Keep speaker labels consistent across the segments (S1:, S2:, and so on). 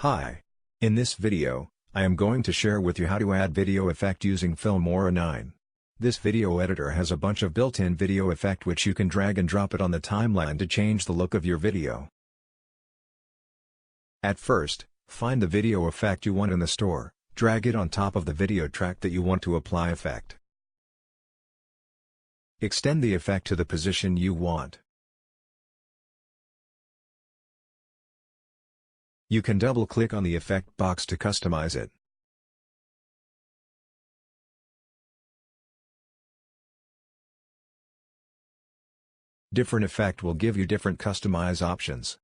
S1: Hi. In this video, I am going to share with you how to add video effect using Filmora 9. This video editor has a bunch of built-in video effect which you can drag and drop it on the timeline to change the look of your video. At first, find the video effect you want in the store, drag it on top of the video track that you want to apply effect. Extend the effect to the position you want. You can double-click on the effect box to customize it. Different effect will give you different customize options.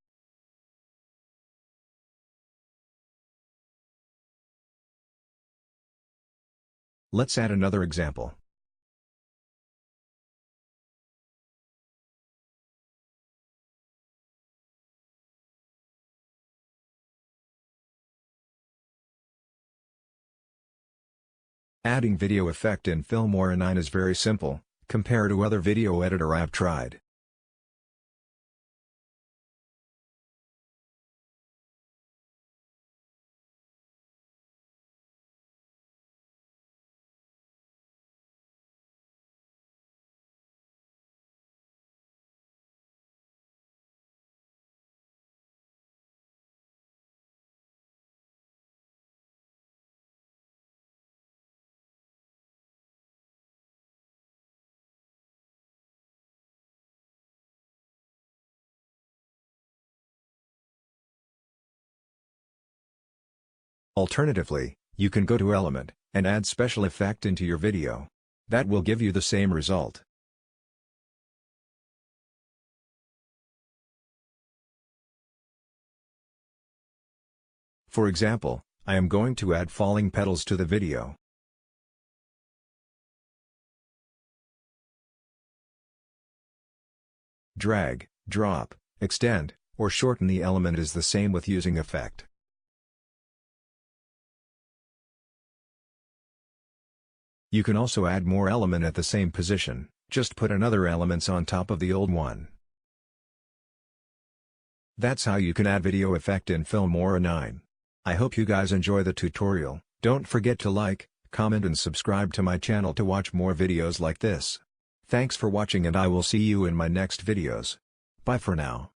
S1: Let's add another example. Adding video effect in Filmora 9 is very simple, compared to other video editor I've tried. Alternatively, you can go to Element, and add special effect into your video. That will give you the same result. For example, I am going to add falling petals to the video. Drag, drop, extend, or shorten the element is the same with using effect. You can also add more element at the same position, just put another elements on top of the old one. That's how you can add video effect in Filmora 9. I hope you guys enjoy the tutorial. Don't forget to like, comment and subscribe to my channel to watch more videos like this. Thanks for watching and I will see you in my next videos. Bye for now.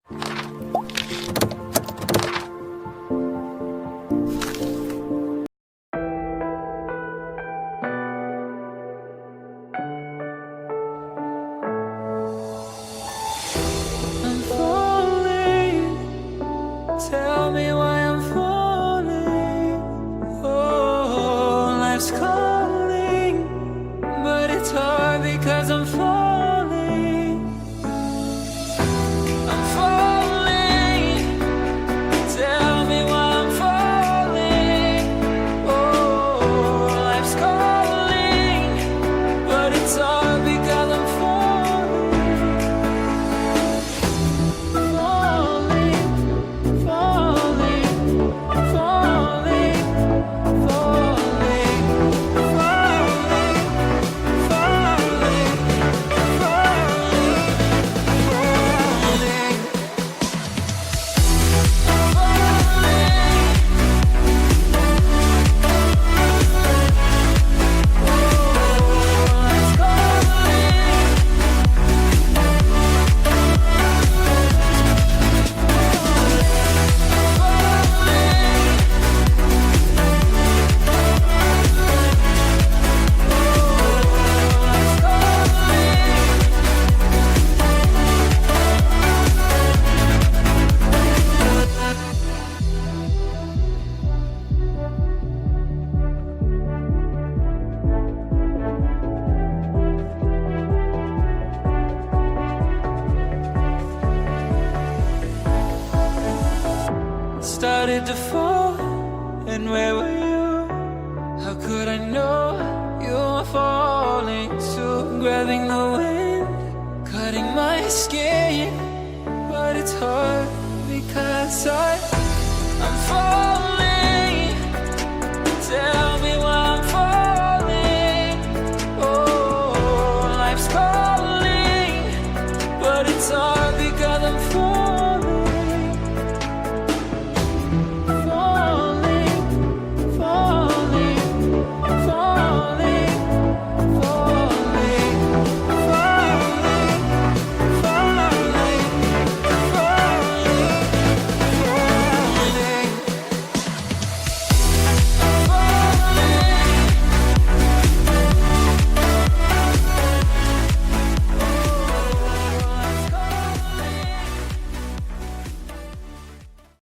S2: Tell me why I'm falling. Oh, life's calling, but it's hard because I'm falling. I'm falling. Tell me why I'm falling. Oh, life's calling, but it's hard because I'm started to fall, and where were you? How could I know you were falling too? Grabbing the wind, cutting my skin, but it's hard because I'm falling.